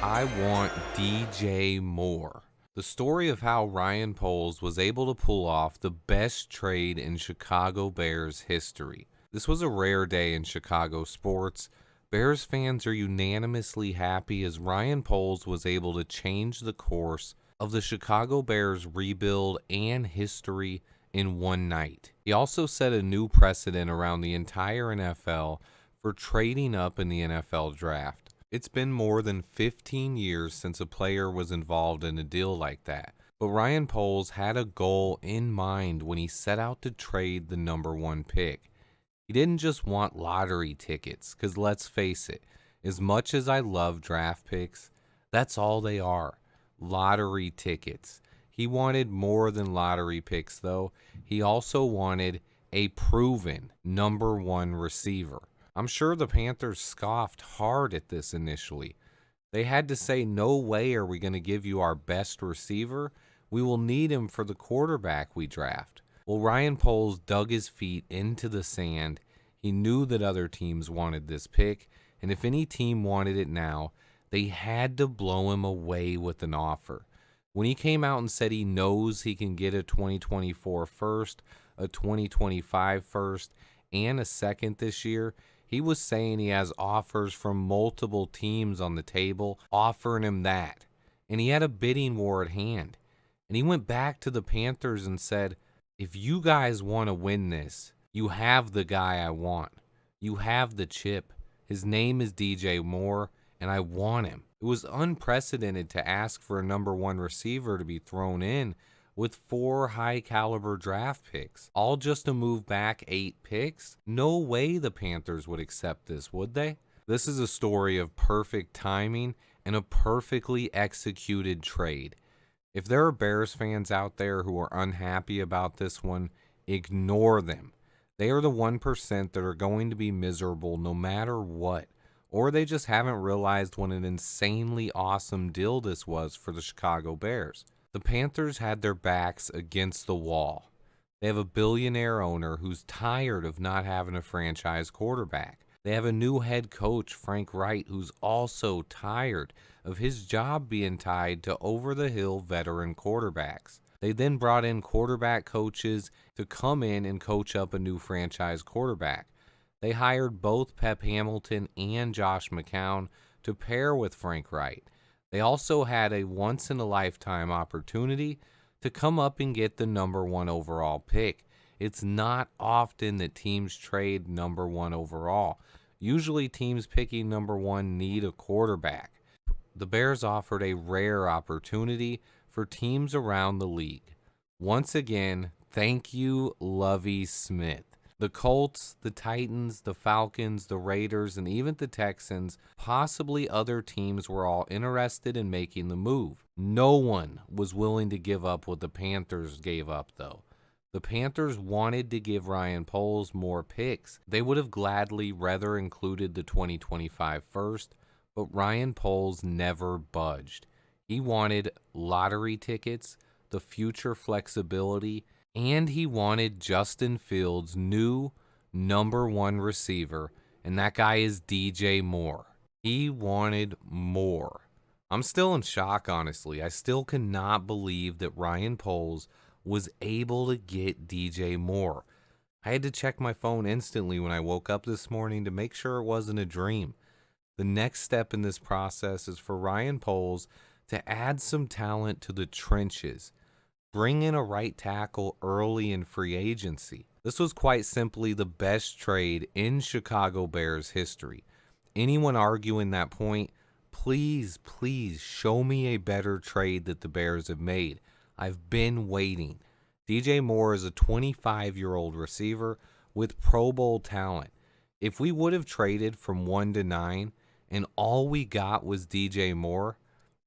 I want DJ Moore. The story of how Ryan Poles was able to pull off the best trade in Chicago Bears history. This was a rare day in Chicago sports. Bears fans are unanimously happy as Ryan Poles was able to change the course of the Chicago Bears rebuild and history in one night. He also set a new precedent around the entire NFL for trading up in the NFL draft. It's been more than 15 years since a player was involved in a deal like that, but Ryan Poles had a goal in mind when he set out to trade the number one pick. He didn't just want lottery tickets, because let's face it, as much as I love draft picks, that's all they are, lottery tickets. He wanted more than lottery picks, though. He also wanted a proven number one receiver. I'm sure the Panthers scoffed hard at this initially. They had to say, no way are we going to give you our best receiver. We will need him for the quarterback we draft. Well, Ryan Poles dug his feet into the sand. He knew that other teams wanted this pick, and if any team wanted it now, they had to blow him away with an offer. When he came out and said he knows he can get a 2024 first, a 2025 first, and a second this year, he was saying he has offers from multiple teams on the table offering him that. And he had a bidding war at hand. And he went back to the Panthers and said, if you guys want to win this, you have the guy I want. You have the chip. His name is DJ Moore, and I want him. It was unprecedented to ask for a number one receiver to be thrown in with 4 high-caliber draft picks, all just to move back 8 picks. No way the Panthers would accept this, would they? This is a story of perfect timing and a perfectly executed trade. If there are Bears fans out there who are unhappy about this one, ignore them. They are the 1% that are going to be miserable no matter what, or they just haven't realized what an insanely awesome deal this was for the Chicago Bears. The Panthers had their backs against the wall. They have a billionaire owner who's tired of not having a franchise quarterback. They have a new head coach, Frank Wright, who's also tired of his job being tied to over-the-hill veteran quarterbacks. They then brought in quarterback coaches to come in and coach up a new franchise quarterback. They hired both Pep Hamilton and Josh McCown to pair with Frank Wright. They also had a once-in-a-lifetime opportunity to come up and get the number one overall pick. It's not often that teams trade number one overall. Usually teams picking number one need a quarterback. The Bears offered a rare opportunity for teams around the league. Once again, thank you, Lovie Smith. The Colts, the Titans, the Falcons, the Raiders, and even the Texans, possibly other teams, were all interested in making the move. No one was willing to give up what the Panthers gave up, though. The Panthers wanted to give Ryan Poles more picks. They would have gladly rather included the 2025 first, but Ryan Poles never budged. He wanted lottery tickets, the future flexibility, and he wanted Justin Fields' new number one receiver, and that guy is DJ Moore. He wanted more. I'm still in shock, honestly. I still cannot believe that Ryan Poles was able to get DJ Moore. I had to check my phone instantly when I woke up this morning to make sure it wasn't a dream. The next step in this process is for Ryan Poles to add some talent to the trenches. Bring in a right tackle early in free agency. This was quite simply the best trade in Chicago Bears history. Anyone arguing that point, please show me a better trade that the Bears have made. I've been waiting. DJ Moore is a 25-year-old receiver with Pro Bowl talent. If we would have traded from 1 to 9 and all we got was DJ Moore,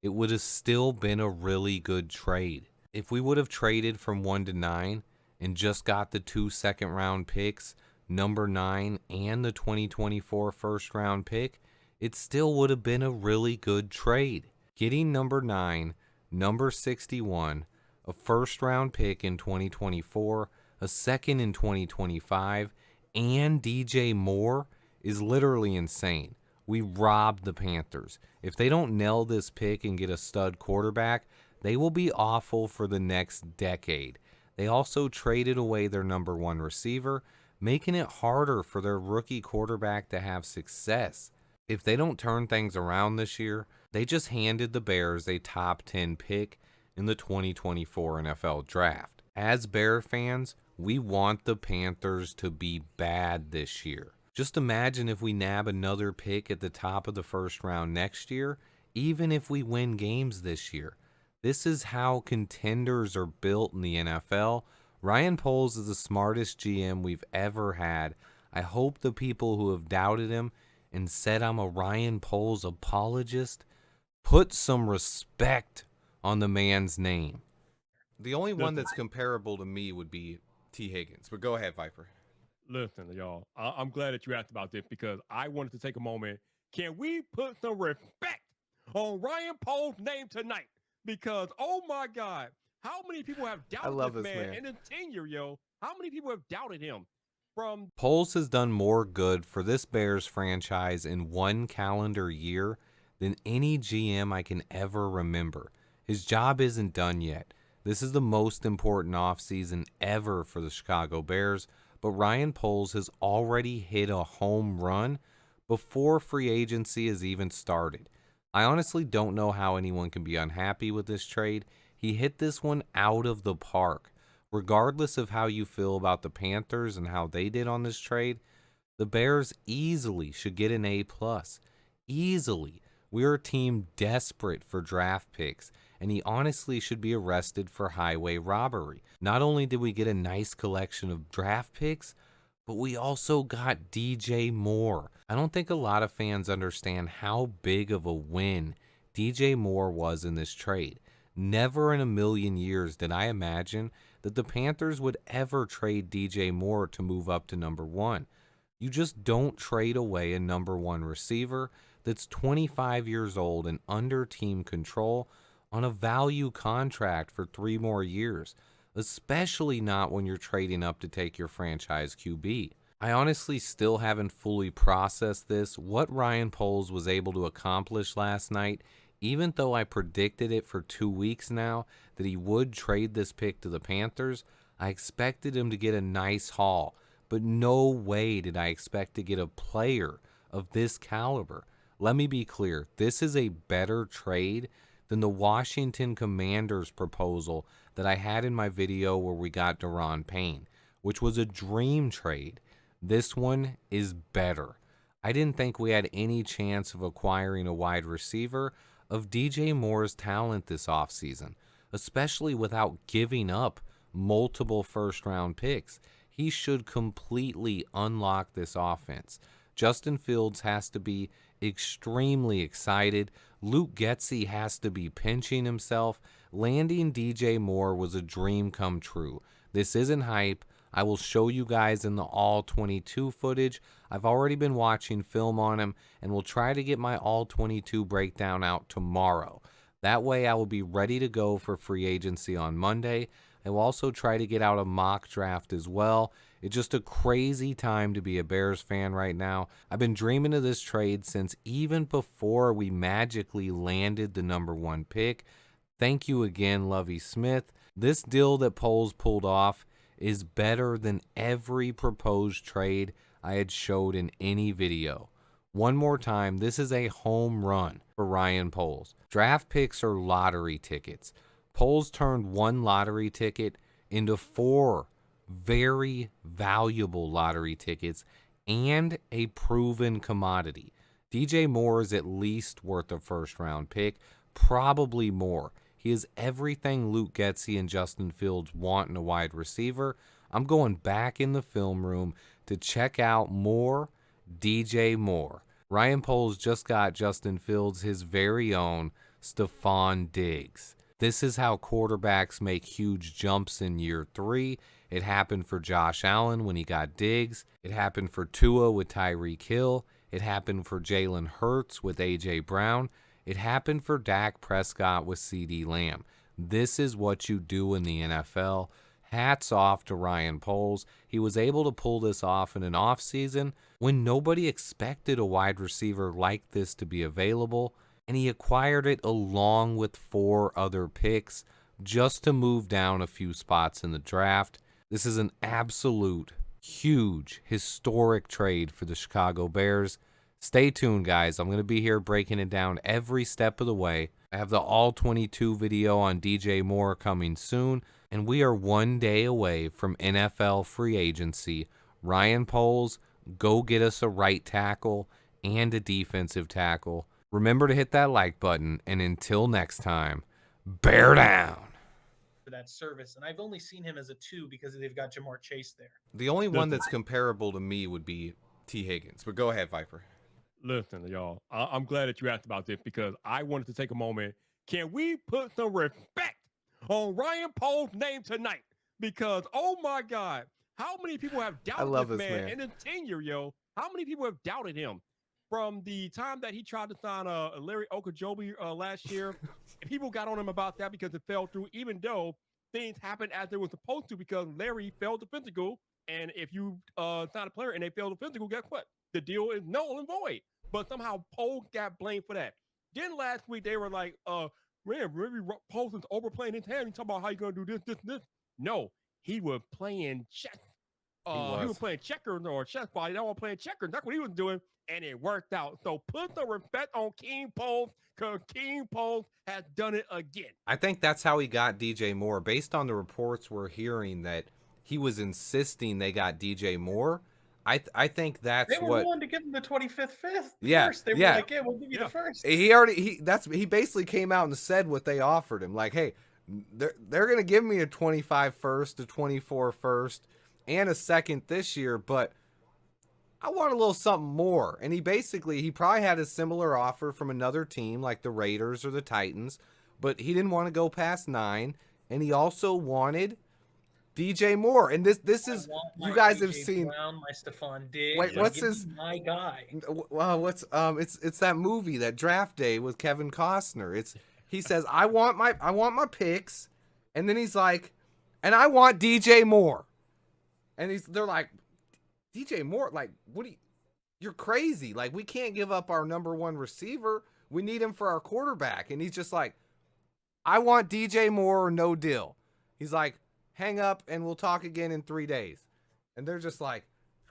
it would have still been a really good trade. If we would have traded from 1 to 9 and just got the 2 second-round picks, number 9 and the 2024 first-round pick, it still would have been a really good trade. Getting number 9, number 61, a first-round pick in 2024, a second in 2025, and DJ Moore is literally insane. We robbed the Panthers. If they don't nail this pick and get a stud quarterback, they will be awful for the next decade. They also traded away their number one receiver, making it harder for their rookie quarterback to have success. If they don't turn things around this year, they just handed the Bears a top 10 pick in the 2024 NFL Draft. As Bear fans, we want the Panthers to be bad this year. Just imagine if we nab another pick at the top of the first round next year, even if we win games this year. This is how contenders are built in the NFL. Ryan Poles is the smartest GM we've ever had. I hope the people who have doubted him and said I'm a Ryan Poles apologist put some respect on the man's name. The only one that's comparable to me would be T. Higgins. But go ahead, Viper. Listen, y'all, I'm glad that you asked about this because I wanted to take a moment. Can we put some respect on Ryan Poles' name tonight? Because, oh my God, how many people have doubted this man in his tenure, yo? How many people have doubted him? Poles has done more good for this Bears franchise in one calendar year than any GM I can ever remember. His job isn't done yet. This is the most important offseason ever for the Chicago Bears, but Ryan Poles has already hit a home run before free agency has even started. I honestly don't know how anyone can be unhappy with this trade. He hit this one out of the park. Regardless of how you feel about the Panthers and how they did on this trade, the Bears easily should get an A+. Easily. We're a team desperate for draft picks, and he honestly should be arrested for highway robbery. Not only did we get a nice collection of draft picks, but we also got DJ Moore. I don't think a lot of fans understand how big of a win DJ Moore was in this trade. Never in a million years did I imagine that the Panthers would ever trade DJ Moore to move up to number one. You just don't trade away a number one receiver that's 25 years old and under team control on a value contract for 3 more years, especially not when you're trading up to take your franchise QB. I honestly still haven't fully processed this, what Ryan Poles was able to accomplish last night, even though I predicted it for 2 weeks now that he would trade this pick to the Panthers. I expected him to get a nice haul, but no way did I expect to get a player of this caliber. Let me be clear, this is a better trade than the Washington Commanders proposal that I had in my video where we got Daron Payne, which was a dream trade. This one is better. I didn't think we had any chance of acquiring a wide receiver of DJ Moore's talent this offseason, especially without giving up multiple first-round picks. He should completely unlock this offense. Justin Fields has to be extremely excited. Luke Getsy has to be pinching himself. Landing DJ Moore was a dream come true. This isn't hype. I will show you guys in the all-22 footage. I've already been watching film on him, and we'll try to get my all-22 breakdown out tomorrow. That way I will be ready to go for free agency on Monday. I will also try to get out a mock draft as well. It's just a crazy time to be a Bears fan right now. I've been dreaming of this trade since even before we magically landed the number one pick. Thank you again, Lovie Smith. This deal that Poles pulled off is better than every proposed trade I had showed in any video. One more time, this is a home run for Ryan Poles. Draft picks are lottery tickets. Poles turned one lottery ticket into 4 very valuable lottery tickets and a proven commodity. DJ Moore is at least worth a first-round pick, probably more. He is everything Luke Getsy and Justin Fields want in a wide receiver. I'm going back in the film room to check out more DJ Moore. Ryan Poles just got Justin Fields his very own Stephon Diggs. This is how quarterbacks make huge jumps in year 3. It happened for Josh Allen when he got Diggs. It happened for Tua with Tyreek Hill. It happened for Jalen Hurts with A.J. Brown. It happened for Dak Prescott with CeeDee Lamb. This is what you do in the NFL. Hats off to Ryan Poles. He was able to pull this off in an offseason when nobody expected a wide receiver like this to be available, and he acquired it along with 4 other picks just to move down a few spots in the draft. This is an absolute huge, historic trade for the Chicago Bears. Stay tuned, guys. I'm going to be here breaking it down every step of the way. I have the All 22 video on DJ Moore coming soon, and we are 1 day away from NFL free agency. Ryan Poles, go get us a right tackle and a defensive tackle. Remember to hit that like button, and until next time, bear down. For that service, and I've only seen him as a 2 because they've got Jamar Chase there. The only one that's comparable to me would be T. Higgins, but go ahead, Viper. Listen, y'all, I'm glad that you asked about this because I wanted to take a moment. Can we put some respect on Ryan Poles' name tonight? Because, oh my God, how many people have doubted this man in his tenure, yo? How many people have doubted him? From the time that he tried to sign Larry Ogunjobi last year, people got on him about that because it fell through, even though things happened as they were supposed to because Larry failed the physical. And if you sign a player and they fail the physical, guess what? The deal is null and void. But somehow Poles got blamed for that. Then last week they were like, man, maybe Poles is overplaying his hand. He talking about how you gonna do this, this, and this. No, he was playing chess. He was playing checkers or chess ball. He was playing checkers. That's what he was doing, and it worked out. So put some respect on King Poles because King Poles has done it again. I think that's how he got DJ Moore. Based on the reports we're hearing that he was insisting they got DJ Moore. I think that's they were willing to give him the 25th, 5th. Yeah, first. They were like, yeah, we'll give you the first. He basically came out and said what they offered him. Like, hey, they're gonna give me a 25 first, a 24 first, and a second this year, but I want a little something more. And he probably had a similar offer from another team like the Raiders or the Titans, but he didn't want to go past 9, and he also wanted DJ Moore. And this is, you guys have seen Brown, my Stephon Diggs. Wait, what's his my guy? Well, it's that movie, that Draft Day with Kevin Costner. He says, I want my picks, and then he's like, and I want DJ Moore. And they're like, DJ Moore, like, you're crazy. Like, we can't give up our number 1 receiver. We need him for our quarterback. And he's just like, I want DJ Moore or no deal. He's like, hang up and we'll talk again in 3 days. And they're just like,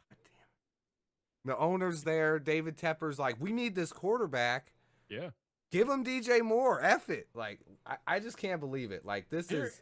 God damn. The owner's there. David Tepper's like, we need this quarterback. Yeah. Give him DJ Moore. F it. Like, I just can't believe it. Like, this is